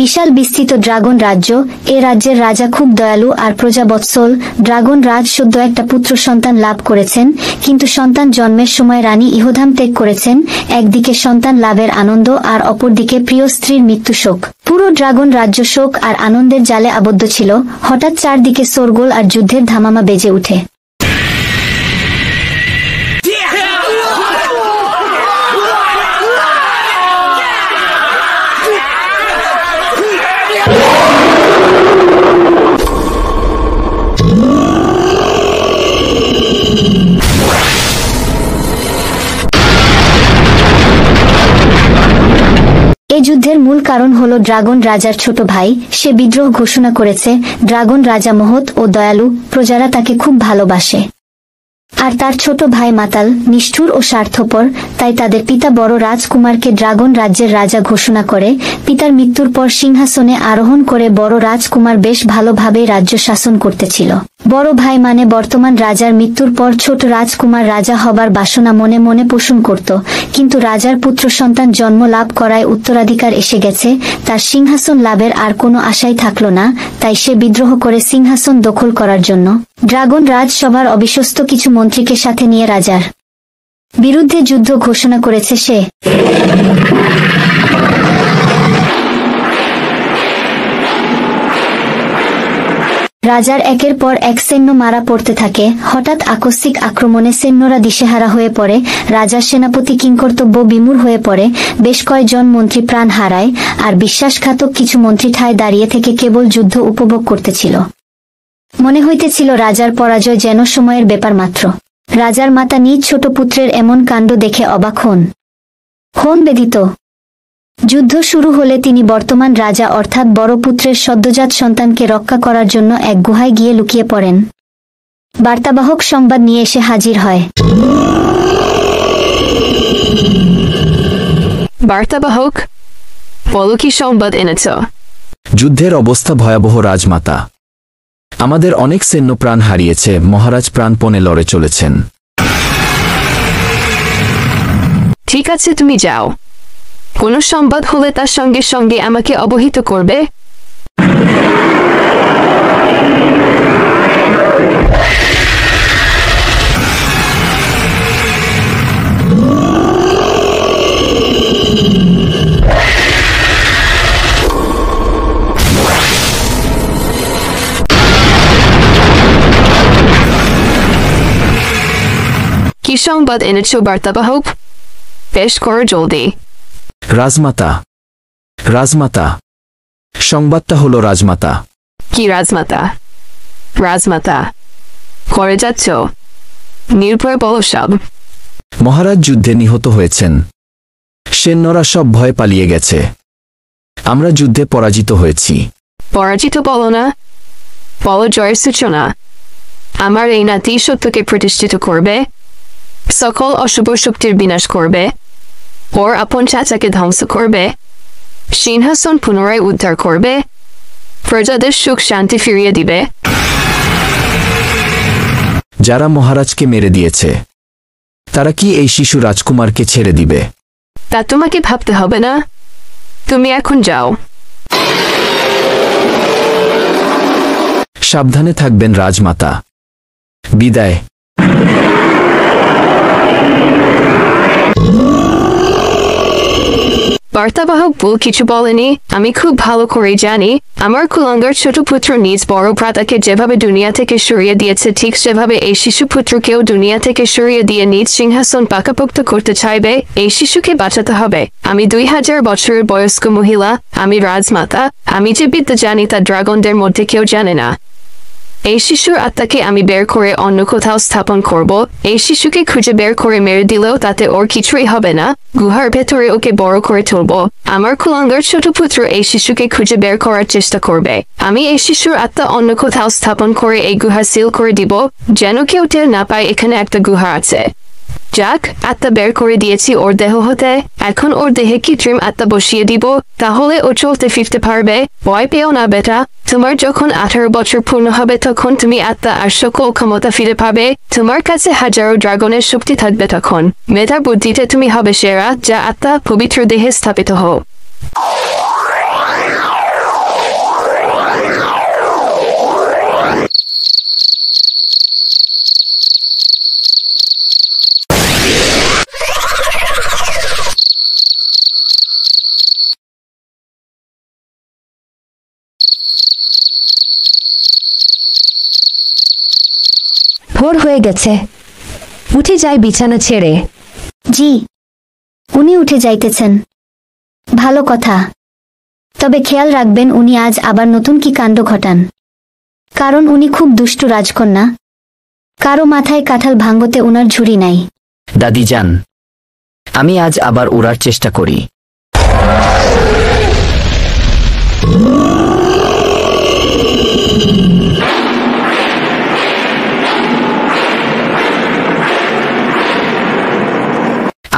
বিশাল বিস্তৃত ড্রাগন রাজ্য। এ রাজ্যের রাজা খুব দয়ালু আর প্রজাবৎসল। ড্রাগন রাজ সদ্য একটা পুত্র সন্তান লাভ করেছেন, কিন্তু সন্তান জন্মের সময় রানী ইহধাম ত্যাগ করেছেন। একদিকে সন্তান লাভের আনন্দ আর অপরদিকে প্রিয় স্ত্রীর মৃত্যু শোক। পুরো ড্রাগন রাজ্য শোক আর আনন্দের জালে আবদ্ধ ছিল। হঠাৎ চারদিকে শোরগোল আর যুদ্ধের ধামামা বেজে উঠে। এই যুদ্ধের মূল কারণ হল ড্রাগন রাজার ছোট ভাই। সে বিদ্রোহ ঘোষণা করেছে। ড্রাগন রাজা মহৎ ও দয়ালু, প্রজারা তাকে খুব ভালোবাসে। আর তার ছোট ভাই মাতাল, নিষ্ঠুর ও স্বার্থপর। তাই তাদের পিতা বড় রাজকুমারকে ড্রাগন রাজ্যের রাজা ঘোষণা করে। পিতার মৃত্যুর পর সিংহাসনে আরোহণ করে বড় রাজকুমার বেশ ভালোভাবেই রাজ্য শাসন করতেছিল। বড় ভাই মানে বর্তমান রাজার মৃত্যুর পর ছোট রাজকুমার রাজা হবার বাসনা মনে মনে পোষণ করত, কিন্তু রাজার পুত্র সন্তান জন্ম লাভ করায় উত্তরাধিকার এসে গেছে। তার সিংহাসন লাভের আর কোনো আশাই থাকল না। তাই সে বিদ্রোহ করে সিংহাসন দখল করার জন্য ড্রাগন রাজসভার অবিশ্বস্ত কিছু মন্ত্রীকে সাথে নিয়ে রাজার বিরুদ্ধে যুদ্ধ ঘোষণা করেছে সে। রাজার একের পর এক সৈন্য মারা পড়তে থাকে। হঠাৎ আকস্মিক আক্রমণে সৈন্যরা দিশেহারা হয়ে পড়ে। রাজার সেনাপতি কিংকর্তব্য বিমূঢ় হয়ে পড়ে। বেশ কয়েকজন মন্ত্রী প্রাণ হারায়, আর বিশ্বাসঘাতক কিছু মন্ত্রী ঠায় দাঁড়িয়ে থেকে কেবল যুদ্ধ উপভোগ করতেছিল। মনে হইতেছিল রাজার পরাজয় যেন সময়ের ব্যাপার মাত্র। রাজার মাতা নিজ ছোট পুত্রের এমন কাণ্ড দেখে অবাক হন ব্যথিত। যুদ্ধ শুরু হলে তিনি বর্তমান রাজা অর্থাৎ বড় পুত্রের সদ্যজাত সন্তানকে রক্ষা করার জন্য এক গুহায় গিয়ে লুকিয়ে পড়েন। বার্তাবাহক সংবাদ নিয়ে এসে হাজির হয়। বার্তাবাহক, বলো কি সংবাদ এনেছ? যুদ্ধের অবস্থা ভয়াবহ রাজমাতা। আমাদের অনেক সৈন্য প্রাণ হারিয়েছে। মহারাজ প্রাণপণে লড়ে চলেছেন। ঠিক আছে, তুমি যাও। কোনো সংবাদ হলে তার সঙ্গে সঙ্গে আমাকে অবহিত করবে। কি সংবাদ এনেছ বার্তাবাহক? পেশ করো জলদি। রাজমাতা, রাজমাতা, সংবাদটা হলো রাজমাতা। কি রাজমাতা? রাজমাতা, করে যাচ্ছ? নির্ভয় বলো সব। মহারাজ যুদ্ধে নিহত হয়েছেন। সৈন্যরা সব ভয়ে পালিয়ে গেছে। আমরা যুদ্ধে পরাজিত হয়েছি। পরাজিত বলো না, বলো জয়ের সূচনা। আমার এই নাতি সত্যকে প্রতিষ্ঠিত করবে, সকল অশুভ শক্তির বিনাশ করবে, ওর আপন চাচাকে ধ্বংস করবে, সিংহাসন পুনরায় উদ্ধার করবে, প্রজাদের সুখ শান্তি ফিরিয়ে দিবে। যারা মহারাজকে মেরে দিয়েছে তারা কি এই শিশু রাজকুমারকে ছেড়ে দিবে? তা তোমাকে ভাবতে হবে না, তুমি এখন যাও। সাবধানে থাকবেন রাজমাতা। বিদায়। বার্তাবাহক ভুল কিছু বলেনি। আমি খুব ভালো করে জানি আমার কুলাঙ্গার ছোট পুত্র নিজ বড় ভ্রাতাকে যেভাবে দুনিয়া থেকে সরিয়ে দিয়েছে, ঠিক সেভাবে এই শিশু পুত্রকেও দুনিয়া থেকে সরিয়ে দিয়ে নিজ সিংহাসন পাকাপোক্ত করতে চাইবে। এই শিশুকে বাঁচাতে হবে। আমি 2000 বছরের বয়স্ক মহিলা, আমি রাজমাতা। আমি যে বিদ্যা জানি তা ড্রাগনদের মধ্যে কেউ জানে না। এই শিশুর আত্মাকে আমি বের করে অন্য কোথাও স্থাপন করব। এই শিশুকে খুঁজে বের করে মেরে দিলেও তাতে ওর কিছুই হবে না। গুহার ভেতরে ওকে বড় করে তুলব। আমার কুলাঙ্গার ছোট পুত্র এই শিশুকে খুঁজে বের করার চেষ্টা করবে। আমি এই শিশুর আত্মা অন্য কোথাও স্থাপন করে এই গুহা সিল করে দিব, যেন কেউ টের না পায় এখানে একটা গুহা আছে। যাক, আত্মা বের করে দিয়েছি ওর দেহ হতে। এখন ওর দেহে কৃত্রিম আত্মা বসিয়ে দিব, তাহলে ও চলতে ফিরতে পারবে। ভয় পেও না বেটা। তোমার যখন 18 বছর পূর্ণ হবে তখন তুমি আত্মা আর সকল ক্ষমতা ফিরে পাবে। তোমার কাছে হাজারো ড্রাগনের শক্তি থাকবে তখন। মেধার বুদ্ধিতে তুমি হবে সেরা, যা আত্মা পবিত্র দেহে স্থাপিত হও। বার্তাবাহক, বলো কি সংবাদ এনেছ? কি সংবাদ এনেছ বার্তাবাহক? পেশ করো জলদি। রাজমাতা, রাজমাতা, সংবাদটা হলো রাজমাতা। আমার এই নাতি সত্যকে প্রতিষ্ঠিত করবে, সকল অশুভ শক্তির বিনাশ করবে, ওর আপন চাচাকে ধ্বংস করবে, সিংহাসন পুনরায় উদ্ধার করবে। আমি এই শিশুর আত্মাকে আমি বের করে অন্য কোথাও স্থাপন করব। যেন কেউ টের না পায় এখানে একটা গুহা আছে। যাক, আত্মা বের করে দিয়েছি ওর দেহ হতে। এখন ওর দেহে কৃত্রিম আত্মা বসিয়ে দিব, তাহলে ও চলতে ফিরতে পারবে। ভয় পেও না বেটা। তোমার যখন 18 বছর পূর্ণ হবে তখন তুমি আত্মা আর সকল ক্ষমতা ফিরে পাবে। তোমার কাছে হাজারো ড্রাগনের শক্তি থাকবে তখন। মেধার বুদ্ধিতে তুমি হবে সেরা, যা আত্মা পবিত্র দেহে স্থাপিত হও। ভোর হয়ে গেছে, উঠে যাই বিছানা ছেড়ে। জি, উনি উঠে যাইতেছেন, ভালো কথা। তবে খেয়াল রাখবেন উনি আজ আবার নতুন কি কাণ্ড ঘটান, কারণ উনি খুব দুষ্টু রাজকন্যা। কারো মাথায় কাঁঠাল ভাঙতে উনার ঝুড়ি নাই। দাদি যান, আমি আজ আবার উড়ার চেষ্টা করি।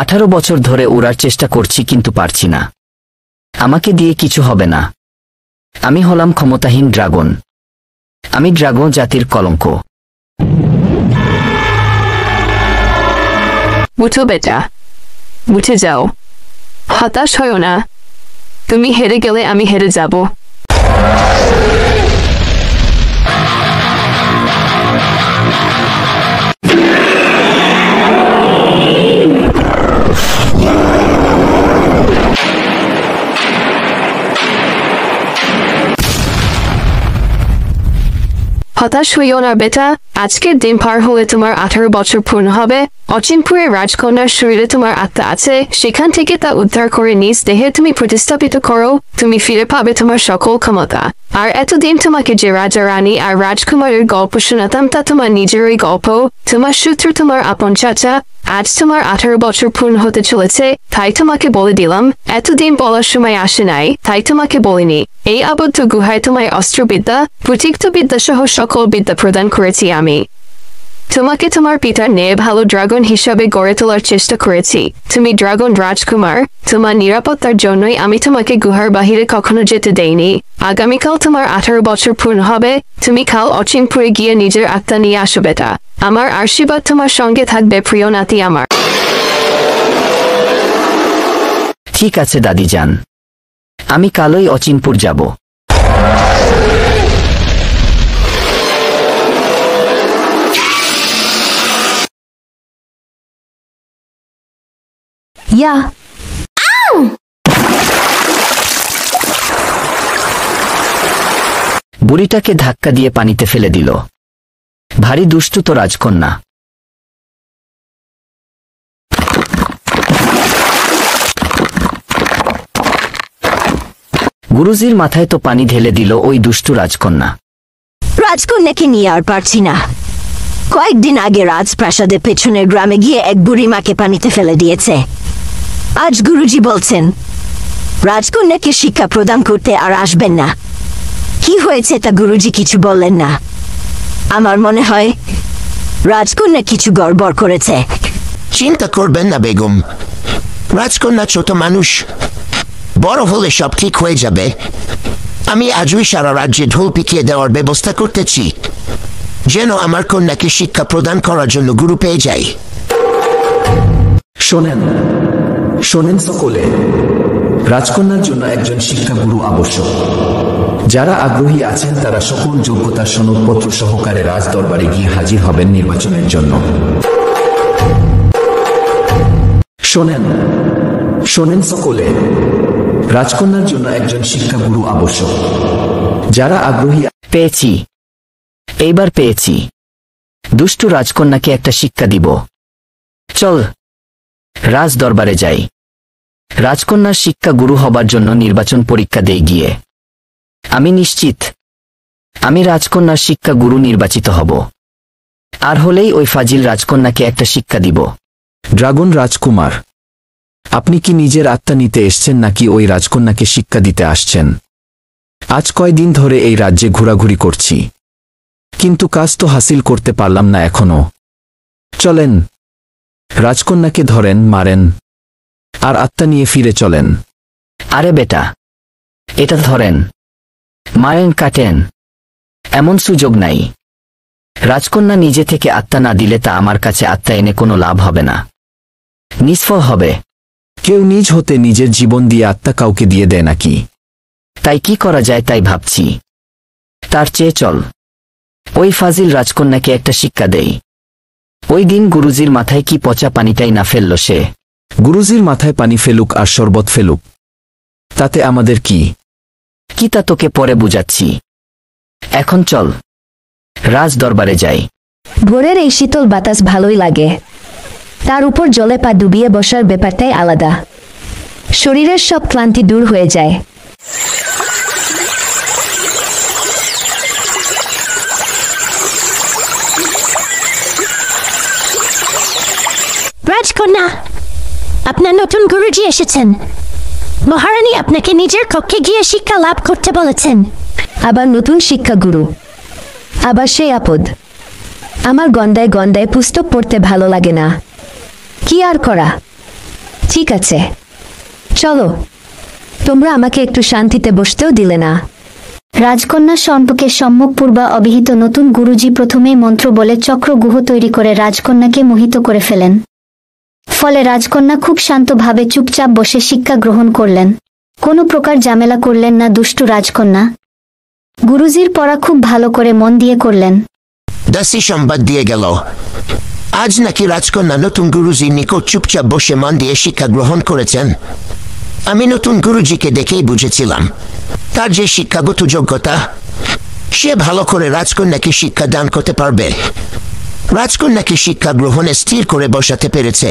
আঠারো বছর ধরে উড়ার চেষ্টা করছি কিন্তু পারছি না। আমাকে দিয়ে কিছু হবে না। আমি হলাম ক্ষমতাহীন ড্রাগন। আমি ড্রাগন জাতির কলঙ্ক। উঠো বেটা, উঠে যাও, হতাশ হয়ো না। তুমি হেরে গেলে আমি হেরে যাব। হতাশ হইও না বেটা, আজকের দিন পার হলে তোমার 18 বছর পূর্ণ হবে। অচিনপুরের রাজকন্যার শরীরে তোমার আত্মা আছে, সেখান থেকে তা উদ্ধার করে নিজ দেহে তুমি প্রতিস্থাপিত করো। তুমি ফিরে পাবে তোমার সকল ক্ষমতা। আর এতদিন তোমাকে যে রাজা রানী আর রাজকুমারের গল্প শোনাতাম তা তোমার নিজেরই গল্প। তোমার সূত্র তোমার আপন চাচা। আজ তোমার 18 বছর পূর্ণ হতে চলেছে, তাই তোমাকে বলে দিলাম। এতদিন বলার সময় আসে নাই, তাই তোমাকে বলিনি। এই আবদ্ধ গুহায় তোমায় অস্ত্রবিদ্যা, প্রতিক্ত বিদ্যা সহ সকল বিদ্যা প্রদান করেছি আমি। তোমাকে তোমার পিতার ন্যায় ভালো ড্রাগন হিসাবে গড়ে তোলার চেষ্টা করেছি। তুমি ড্রাগন রাজকুমার, তোমার নিরাপত্তার জন্যই আমি তোমাকে গুহার বাহিরে কখনো যেতে দেইনি। আগামীকাল তোমার 18 বছর পূর্ণ হবে। তুমি কাল অচিনপুরে গিয়ে নিজের আত্মা নিয়ে আসো বেটা। আমার আশীর্বাদ তোমার সঙ্গে থাকবে প্রিয় নাতি আমার। ঠিক আছে দাদি যান, আমি কালই অচিনপুর যাব। ইয়া, বুড়িটাকে ধাক্কা দিয়ে পানিতে ফেলে দিল। ভারী দুষ্টু তো রাজকন্যা। গুরুজির মাথায় তো পানি ঢেলে দিল ওই দুষ্টু রাজকন্যা। রাজকন্যাকে নিয়ে আর পারছি না। কয়েকদিন আগে রাজপ্রাসাদের পেছনের গ্রামে গিয়ে এক বুড়ি মাকে পানিতে ফেলে দিয়েছে। আজ গুরুজি বলছেন রাজকন্যাকে শিক্ষা প্রদান করতে আর আসবেন না। কি হয়েছে তা গুরুজি কিছু বললেন না। আমার মনে হয় রাজকন্যা কিছু গড়বড় করেছে। চিন্তা করবেন না বেগম, রাজকন্যা ছোট মানুষ, বড় হলে সব ঠিক হয়ে যাবে। আমি আজই সারা রাজ্যে ঢোল পিটিয়ে দেওয়ার ব্যবস্থা করতেছি, যেন আমার কন্যাকে শিক্ষা প্রদান করার জন্য গুরু পেয়ে যাই। শোনেন, শোনেন সকলে, রাজকন্যার জন্য একজন শিক্ষাগুরু আবশ্যক। যারা আগ্রহী আছেন তারা সকল যোগ্যতার সনদপত্র সহকারে রাজ দরবারে গিয়ে হাজির হবেন নির্বাচনের জন্য। শোনেন, শোনেন সকলে, রাজকন্যার জন্য একজন শিক্ষাগুরু আবশ্যক। যারা আগ্রহী। পেয়েছি, এইবার পেয়েছি। দুষ্টু রাজকন্যাকে একটা শিক্ষা দিব। চল রাজ দরবারে যাই। রাজকন্যার শিক্ষা গুরু হবার জন্য নির্বাচন পরীক্ষা দেই গিয়ে। আমি নিশ্চিত আমি রাজকন্যার শিক্ষা গুরু নির্বাচিত হব। আর হলেই ওই ফাজিল রাজকন্যাকে একটা শিক্ষা দিব। ড্রাগন রাজকুমার, আপনি কি নিজের আত্মা নিতে এসছেন নাকি ওই রাজকন্যাকে শিক্ষা দিতে আসছেন? আজ কয়দিন ধরে এই রাজ্যে ঘোরাঘুরি করছি, কিন্তু কাজ তো হাসিল করতে পারলাম না এখনো। চলেন, রাজকন্যাকে ধরেন, মারেন, আর আত্মা নিয়ে ফিরে চলেন। আরে বেটা, এটা ধরেন, মারেন, কাটেন, এমন সুযোগ নাই। রাজকন্যা নিজে থেকে আত্মা না দিলে তা আমার কাছে আত্মা এনে কোনো লাভ হবে না, নিষ্ফল হবে। কেউ নিজ হতে নিজের জীবন দিয়ে আত্মা কাউকে দিয়ে দেয় নাকি? তাই কি করা যায় তাই ভাবছি। তার চেয়ে চল ওই ফাজিল রাজকন্যাকে একটা শিক্ষা দেই। ওই দিন গুরুজির মাথায় কি পচা পানিটাই না ফেলল সে। গুরুজির মাথায় পানি ফেলুক আর শরবত ফেলুক, তাতে আমাদের কি? কি তা তোকে পরে বুঝাচ্ছি। এখন চল রাজ দরবারে যাই। ভোরের এই শীতল বাতাস ভালোই লাগে, তার উপর জলে পা ডুবিয়ে বসার ব্যাপারটাই আলাদা। শরীরের সব ক্লান্তি দূর হয়ে যায়। রাজকন্যা, আপনার নতুন গুরুজি এসেছেন। মহারানী আপনাকে নিজের কক্ষে গিয়ে শিক্ষা লাভ করতে বলেছেন। আবার নতুন শিক্ষা গুরু, আবার সেই আপদ। আমার গন্ডায় গন্ডায় পুস্তক পড়তে ভালো লাগে না, কি আর করা। ঠিক আছে, চলো। তোমরা আমাকে একটু শান্তিতে বসতেও দিলে না। রাজকন্যা সম্পর্কে সম্মুখ পূর্বা অবিহিত নতুন গুরুজি প্রথমেই মন্ত্র বলে চক্র গুহ তৈরি করে রাজকন্যাকে মোহিত করে ফেলেন। ফলে রাজকন্যা খুব শান্তভাবে চুপচাপ বসে শিক্ষা গ্রহণ করলেন। কোনো প্রকার ঝামেলা করলেন না দুষ্টু রাজকন্যা। গুরুজির পড়া খুব ভালো করে মন দিয়ে করলেন। দাসী সংবাদ দিয়ে গেল, আজ নাকি রাজকন্যা নতুন গুরুজির নিকট চুপচাপ বসে মন দিয়ে শিক্ষা গ্রহণ করেছেন। আমি নতুন গুরুজিকে দেখেই বুঝেছিলাম তার যে শিক্ষাগত যোগ্যতা, সে ভালো করে রাজকন্যাকে শিক্ষা দান করতে পারবে। রাজকন্যাকে শিক্ষা গ্রহণে স্থির করে বসাতে পেরেছে।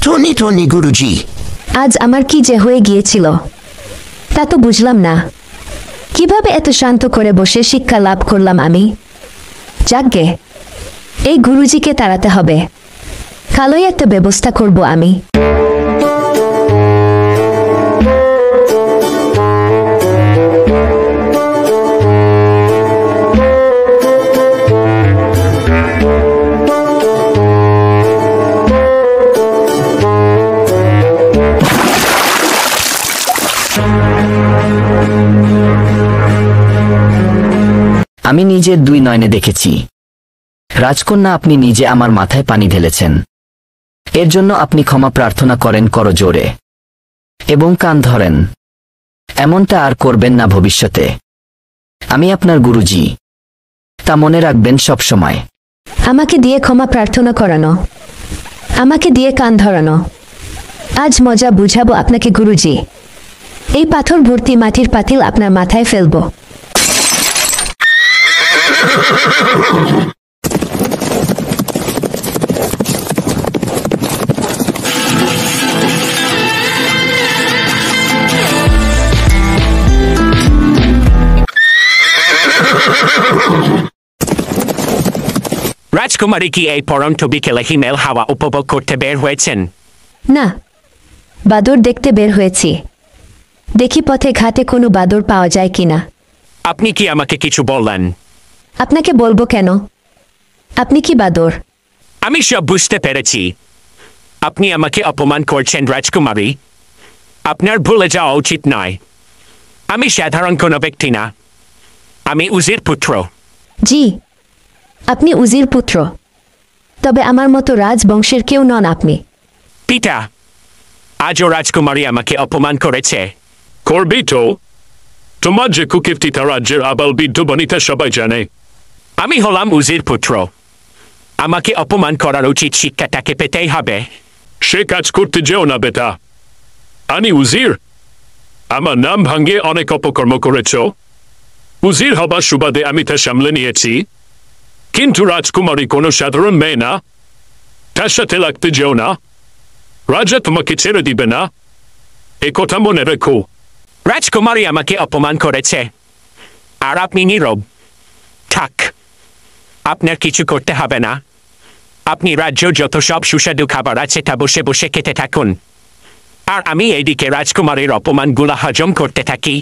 ধনী ধনী গুরুজি। আজ আমার কি যে হয়ে গিয়েছিল তা তো বুঝলাম না। কিভাবে এত শান্ত করে বসে শিক্ষা লাভ করলাম আমি? যাকগে, এই গুরুজিকে তাড়াতে হবে। কালই একটা ব্যবস্থা করব আমি। আমি নিজের দুই নয়নে দেখেছি। রাজকন্যা, আপনি নিজে আমার মাথায় পানি ঢেলেছেন। এর জন্য আপনি ক্ষমা প্রার্থনা করেন করজোরে এবং কান ধরেন। এমনটা আর করবেন না ভবিষ্যতে। আমি আপনার গুরুজি, তা মনে রাখবেন সব সময়। আমাকে দিয়ে ক্ষমা প্রার্থনা করানো, আমাকে দিয়ে কান ধরানো। আজ মজা বুঝাবো আপনাকে গুরুজি। এই পাথর ভর্তি মাটির পাতিল আপনার মাথায় ফেলব। রাজকুমারী কি এই পরন্ত বিকেলে হিমেল হাওয়া উপভোগ করতে বের হয়েছেন? না, বাদর দেখতে বের হয়েছি। দেখি পথে ঘাটে কোনো বাদর পাওয়া যায় কিনা। আপনি কি আমাকে কিছু বললেন? আপনাকে বলবো কেন? আপনি কি বাদর? আমি সব বুঝতে পেরেছি। আপনি আমাকে অপমান করছেন রাজকুমারী। আপনার ভুলে যাওয়া উচিত নয়। আমি সাধারণ কোনো ব্যক্তি না, আমি উজির পুত্র। জি, আপনি উজির পুত্র, তবে আমার মতো রাজবংশের কেউ নন আপনি। পিতা, আজও রাজকুমারী আমাকে অপমান করেছে। করবি তো। তোমার যে কুকীর্তিতা রাজ্যের আবাল বৃদ্ধ বনিতা সবাই জানে। আমি হলাম উজির পুত্র, আমাকে অপমান করার উচিত শিক্ষা তাকে পেতেই হবে। সে কাজ করতে যেও না বেটা। আমি উজির, আমার নাম ভাঙিয়ে অনেক অপকর্ম করেছ। উজির হবার সুবাদে আমি তা সামলে নিয়েছি, কিন্তু রাজকুমারী কোনো সাধারণ মেয়ে না। তার সাথে লাগতে যেও না, রাজা তোমাকে ছেড়ে দিবে না, এ কথা মনে রেখো। রাজকুমারী আমাকে অপমান করেছে আর আপনি নীরব। থাক, আপনার কিছু করতে হবে না। আপনি রাজ্য যত সব সুস্বাদু খাবার আছে তা বসে বসে খেতে থাকুন, আর আমি এইদিকে রাজকুমারীর অপমানগুলা হজম করতে থাকি।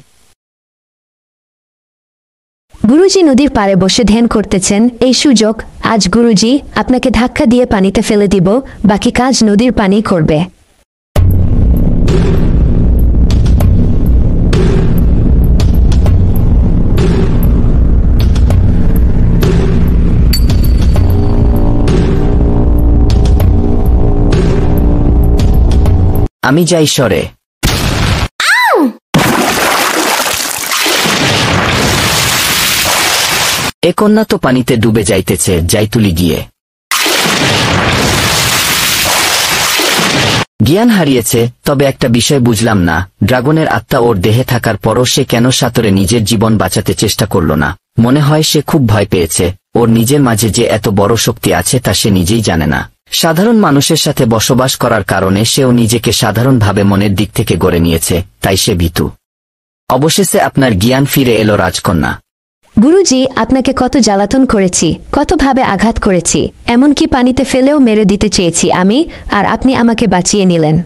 গুরুজি নদীর পাড়ে বসে ধ্যান করতেছেন। এই সুযোগ আজ গুরুজি আপনাকে ধাক্কা দিয়ে পানিতে ফেলে দিব, বাকি কাজ নদীর পানি করবে। আমি যাই সরে। এ কন্যা তো পানিতে ডুবে যাইতেছে, যাই তুলি গিয়ে। জ্ঞান হারিয়েছে, তবে একটা বিষয় বুঝলাম না, ড্রাগনের আত্মা ওর দেহে থাকার পরও সে কেন সাঁতরে নিজের জীবন বাঁচাতে চেষ্টা করল না। মনে হয় সে খুব ভয় পেয়েছে। ওর নিজের মাঝে যে এত বড় শক্তি আছে তা সে নিজেই জানে না। সাধারণ মানুষের সাথে বসবাস করার কারণে সেও নিজেকে সাধারণভাবে মনের দিক থেকে গড়ে নিয়েছে, তাই সে ভীতু। অবশেষে আপনার জ্ঞান ফিরে এলো রাজকন্যা। গুরুজি, আপনাকে কত জ্বালাতন করেছি, কতভাবে আঘাত করেছি, এমনকি পানিতে ফেলেও মেরে দিতে চেয়েছি আমি, আর আপনি আমাকে বাঁচিয়ে নিলেন।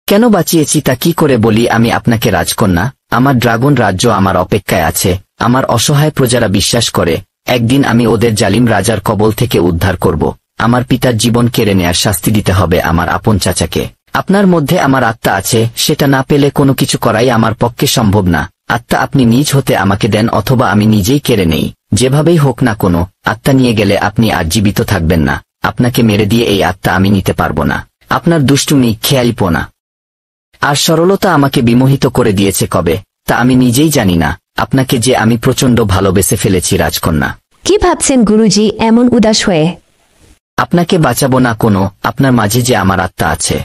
কেন বাঁচিয়েছি তা কি করে বলি আমি আপনাকে রাজকন্যা? আমার ড্রাগন রাজ্য আমার অপেক্ষায় আছে। আমার অসহায় প্রজারা বিশ্বাস করে একদিন আমি ওদের জালিম রাজার কবল থেকে উদ্ধার করব। আমার পিতার জীবন কেড়ে নেয়ার শাস্তি দিতে হবে আমার আপন চাচাকে। আপনার মধ্যে আমার আত্মা আছে, সেটা না পেলে কোনো কিছু করাই আমার পক্ষে সম্ভব না। আত্মা আপনি নিজ হতে আমাকে দেন অথবা আমি নিজেই কেড়ে নেই। যেভাবেই হোক না কোনো আত্মা নিয়ে গেলে আপনি আর জীবিত থাকবেন না। আপনাকে মেরে দিয়ে এই আত্মা আমি নিতে পারবো না। আপনার দুষ্টুমি, খেয়ালিপনা আর সরলতা আমাকে বিমোহিত করে দিয়েছে কবে তা আমি নিজেই জানি না। আপনাকে যে আমি প্রচণ্ড ভালোবেসে ফেলেছি রাজকন্যা। কি ভাবছেন গুরুজি এমন উদাস হয়ে? আপনাকে বাঁচাবো না কোনো, আপনার মাঝে যে আমার আত্মা আছে।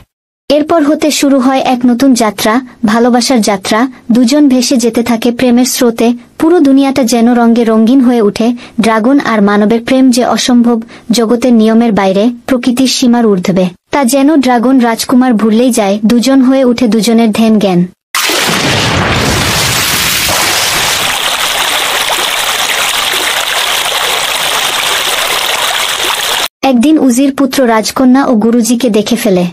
এরপর হতে শুরু হয় এক নতুন যাত্রা, ভালোবাসার যাত্রা। দুজন ভেসে যেতে থাকে প্রেমের স্রোতে। পুরো দুনিয়াটা যেন রঙে রঙিন হয়ে ওঠে। ড্রাগন আর মানবের প্রেম যে অসম্ভব, জগতের নিয়মের বাইরে, প্রকৃতির সীমার ঊর্ধ্বে, তা যেন ড্রাগন রাজকুমার ভুললেই যায়। দুজন হয়ে উঠে দুজনের ধ্যান জ্ঞান। একদিন উজির পুত্র রাজকন্যা ও গুরুজিকে দেখে ফেলে।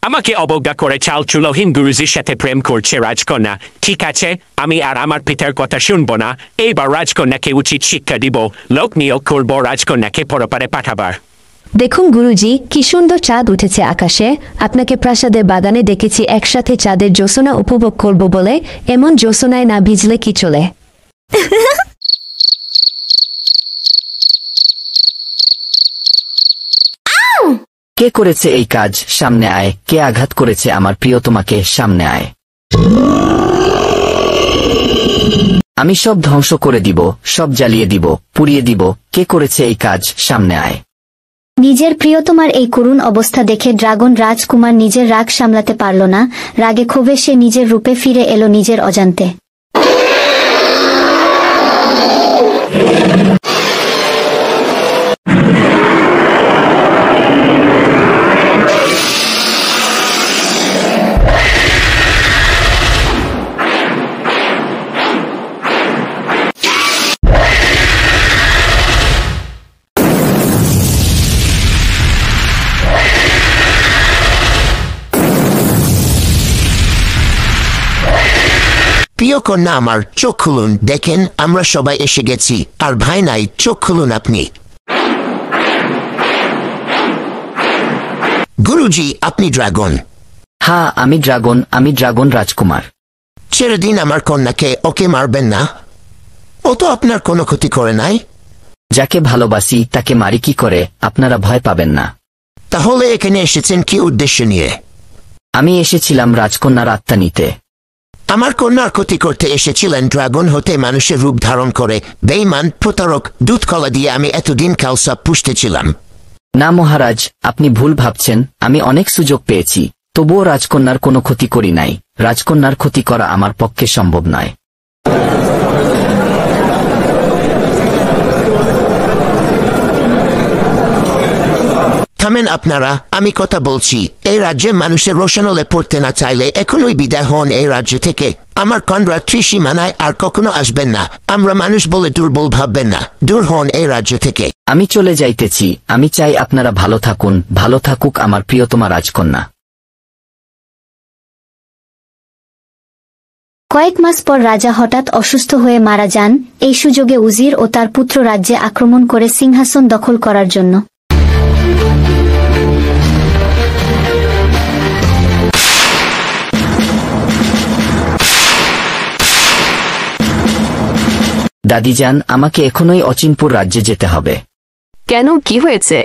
আমাকে অবজ্ঞা করে চালচুলোহীন গুরুজির সাথে প্রেম করছে রাজকন্যা। ঠিক আছে, আমি আর আমার পিতার কথা শুনবো না। এইবার রাজকন্যাকে উচিত শিক্ষা দিব। লোক নিয়োগ করব রাজকন্যাকে পরপারে পাঠাবার। দেখুন গুরুজি, কি সুন্দর চাঁদ উঠেছে আকাশে। আপনাকে প্রাসাদের বাগানে দেখেছি একসাথে চাঁদের জ্যোৎস্না উপভোগ করব বলে। এমন জ্যোৎস্নায় না ভিজলে কি চলে? কে করেছে এই কাজ? সামনে আয়। কে আঘাত করেছে আমার প্রিয়তমাকে? সামনে আয়। আমি সব ধ্বংস করে দিব, সব জ্বালিয়ে দিব, পুড়িয়ে দিব। কে করেছে এই কাজ? সামনে আয়। নিজের প্রিয়তমার এই করুণ অবস্থা দেখে ড্রাগন রাজকুমার নিজের রাগ সামলাতে পারল না। রাগে ক্ষোভে সে নিজের রূপে ফিরে এলো নিজের অজান্তে। প্রিয় কন্যা আমার, চোখ খুলুন। দেখেন আমরা সবাই এসে গেছি। আর ভাই নাই, চোখ খুলুন আপনি। গুরুজি, আপনি ড্রাগন? হ্যাঁ, আমি ড্রাগন। আমি ড্রাগন রাজকুমার। ছেড়ে দিন আমার কন্যাকে। ওকে মারবেন না। ও তো আপনার কোনো ক্ষতি করে নাই। যাকে ভালোবাসি তাকে মারি কি করে? আপনারা ভয় পাবেন না। তাহলে এখানে এসেছেন কি উদ্দেশ্য নিয়ে? আমি এসেছিলাম রাজকন্যার আত্মা নিতে। আমার কন্যার ক্ষতি করতে এসেছিলেন? ড্রাগন হতে মানুষের রূপ ধারণ করে বেঈমান, প্রতারক, দুধ কলা দিয়ে আমি এতদিন কাল সব পুষতেছিলাম। না মহারাজ, আপনি ভুল ভাবছেন। আমি অনেক সুযোগ পেয়েছি, তবুও রাজকন্যার কোনো ক্ষতি করি নাই। রাজকন্যার ক্ষতি করা আমার পক্ষে সম্ভব নয়। থামেন আপনারা, আমি কথা বলছি। এই রাজ্যে মানুষের রোশনলে পড়তে না চাইলে এখনই বিদায় হন এই রাজ্য থেকে। আমার কন্যা ত্রিসীমানায় আর কখনো আসবেন না। আমরা মানুষ বলে দুর্বল ভাববেন না। দূর হন এই রাজ্য থেকে। আমি চলে যাইতেছি। আমি চাই আপনারা ভালো থাকুন। ভালো থাকুক আমার প্রিয়তমা রাজকন্যা। কয়েক মাস পর রাজা হঠাৎ অসুস্থ হয়ে মারা যান। এই সুযোগে উজির ও তার পুত্র রাজ্যে আক্রমণ করে সিংহাসন দখল করার জন্য। দাদিজান, আমাকে এখনই অচিনপুর রাজ্যে যেতে হবে। কেন, কি হয়েছে?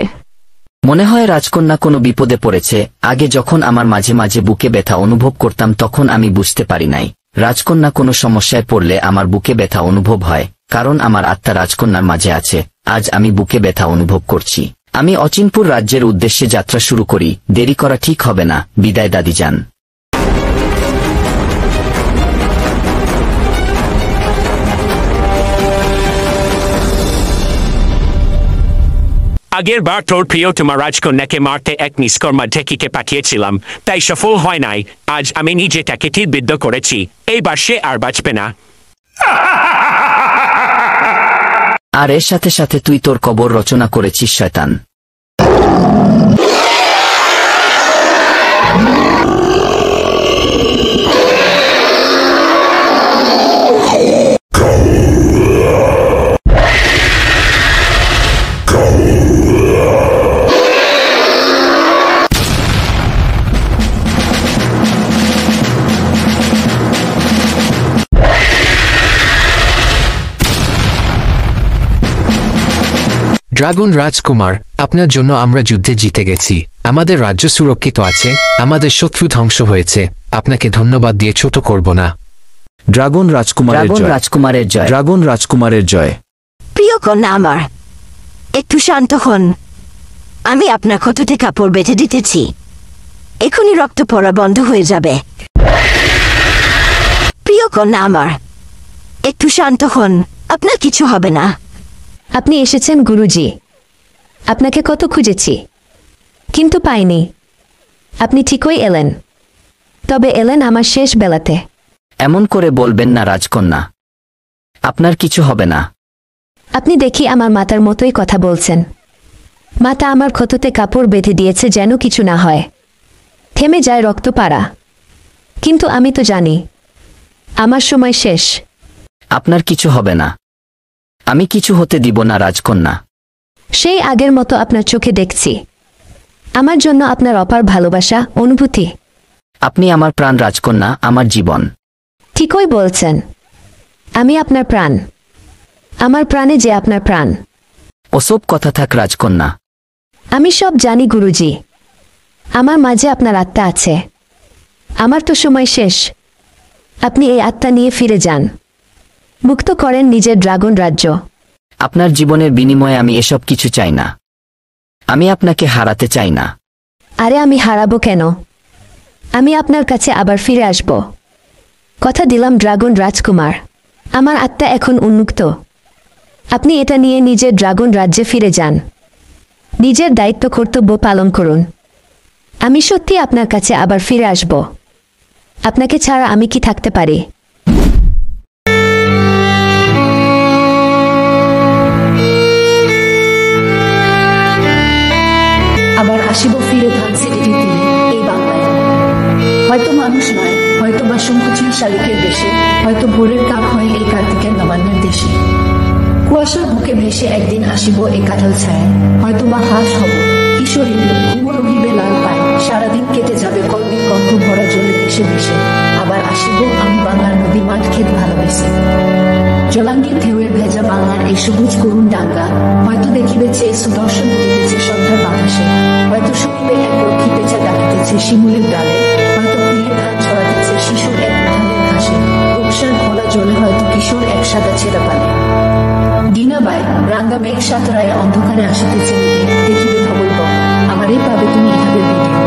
মনে হয় রাজকন্যা কোনো বিপদে পড়েছে। আগে যখন আমার মাঝে মাঝে বুকে ব্যথা অনুভব করতাম তখন আমি বুঝতে পারি নাই রাজকন্যা কোনো সমস্যায় পড়লে আমার বুকে ব্যথা অনুভব হয়, কারণ আমার আত্মা রাজকন্যার মাঝে আছে। আজ আমি বুকে ব্যথা অনুভব করছি। আমি অচিনপুর রাজ্যের উদ্দেশ্যে যাত্রা শুরু করি। দেরি করা ঠিক হবে না। বিদায় দাদিজান। আগের বার তোর প্রিয় তোমার রাজকন্যাকে মারতে এক নিষ্কর্মা ঢেকিকে পাঠিয়েছিলাম, তাই সফল হয় নাই। আজ আমি নিজে তাকে তীরবিদ্ধ করেছি। এইবার সে আর বাঁচবে না। আর এর সাথে সাথে তুই তোর কবর রচনা করেছিস শয়তান। ড্রাগন রাজকুমার, আপনার জন্য আমরা যুদ্ধে জিতে গেছি। আমাদের রাজ্য সুরক্ষিত আছে, আমাদের শত্রু ধ্বংস হয়েছে। আপনাকে ধন্যবাদ দিয়ে ছোট করব না। ড্রাগন রাজকুমারের জয়। রাজকুমারের জয়। ড্রাগন রাজকুমারের জয়। প্রিয় কন্যা আমার, একটু শান্ত হন। আমি আপনার ক্ষততে কাপড় বেঁধে দিতেছি। এখনই রক্ত পড়া বন্ধ হয়ে যাবে। প্রিয় কন্যা আমার, একটু শান্ত হন। আপনার কিছু হবে না। আপনি এসেছেন গুরুজি। আপনাকে কত খুঁজেছি, কিন্তু পাইনি। আপনি ঠিকই এলেন, তবে এলেন আমার শেষ বেলাতে। এমন করে বলবেন না রাজকন্যা, আপনার কিছু হবে না। আপনি দেখি আমার মাতার মতোই কথা বলছেন। মাতা আমার ক্ষততে কাপড় বেঁধে দিয়েছে যেন কিছু না হয়, থেমে যায় রক্ত পাড়া। কিন্তু আমি তো জানি আমার সময় শেষ। আপনার কিছু হবে না। আমি কিছু হতে দিব না রাজকন্যা। সেই আগের মতো আপনার চোখে দেখছি আমার জন্য আপনার অপার ভালোবাসা, অনুভূতি। আপনি আমার প্রাণ রাজকন্যা, আমার জীবন। ঠিকই বলছেন, আমি আপনার প্রাণ। আমার প্রাণে যে আপনার প্রাণ। ওসব কথা থাক রাজকন্যা। আমি সব জানি গুরুজি। আমার মাঝে আপনার আত্মা আছে। আমার তো সময় শেষ। আপনি এই আত্মা নিয়ে ফিরে যান, মুক্ত করেন নিজের ড্রাগন রাজ্য। আপনার জীবনের বিনিময়ে আমি এসব কিছু চাই না। আমি আপনাকে হারাতে চাই না। আরে আমি হারাবো কেন? আমি আপনার কাছে আবার ফিরে আসব। কথা দিলাম ড্রাগন রাজকুমার। আমার আত্মা এখন উন্মুক্ত। আপনি এটা নিয়ে নিজের ড্রাগন রাজ্যে ফিরে যান। নিজের দায়িত্ব কর্তব্য পালন করুন। আমি সত্যি আপনার কাছে আবার ফিরে আসব। আপনাকে ছাড়া আমি কি থাকতে পারি? আবার আসিব ফিরে ধানসিটির তীরে, এই বাংলায়। হয়তো মানুষ নয়, হয়তো বা শঙ্কুচিল শালিকের দেশে, হয়তো ভোরের কাক হয় এই কার্তিকের নবান্নের দেশে। কুয়াশার বুকে ভেসে একদিন আসিব এই কাঁঠাল ছায়। হয়তো বা হাঁস হব, কিশোরী ঘুমো রহিবে লাল পায়। সারাদিন কেটে যাবে কলমির গন্ধ ভরা জলে ভেসে ভেসে। আবার আসিব আমি বাংলার নদী মাঠ খেত ভালোবেসে। জলাঙ্গির ঢেউয়ের ভেজা বাংলার এই সবুজ করুণ ডাঙ্গা। হয়তো দেখিবে চেয়ে সুদর্শন উঠিতেছে সন্ধ্যার বাতাসে। হয়তো শুনিবে এক রক্ষী পেঁচা ডাকিতেছে শিমুলের ডালে। হয়তো ফুলের ধান ছড়াতেছে শিশুর এক উঠানের ঘাসে। রূপসার ঘোলা জলে হয়তো কিশোর এক সাদা ছেঁড়া পালে। দিনাবাই রাঙ্গা মেঘ সাতরায় অন্ধকারে আসিতেছে, দেখিবে ধবল বক। আমারই পাবে তুমি ইহাদের ভিডিও।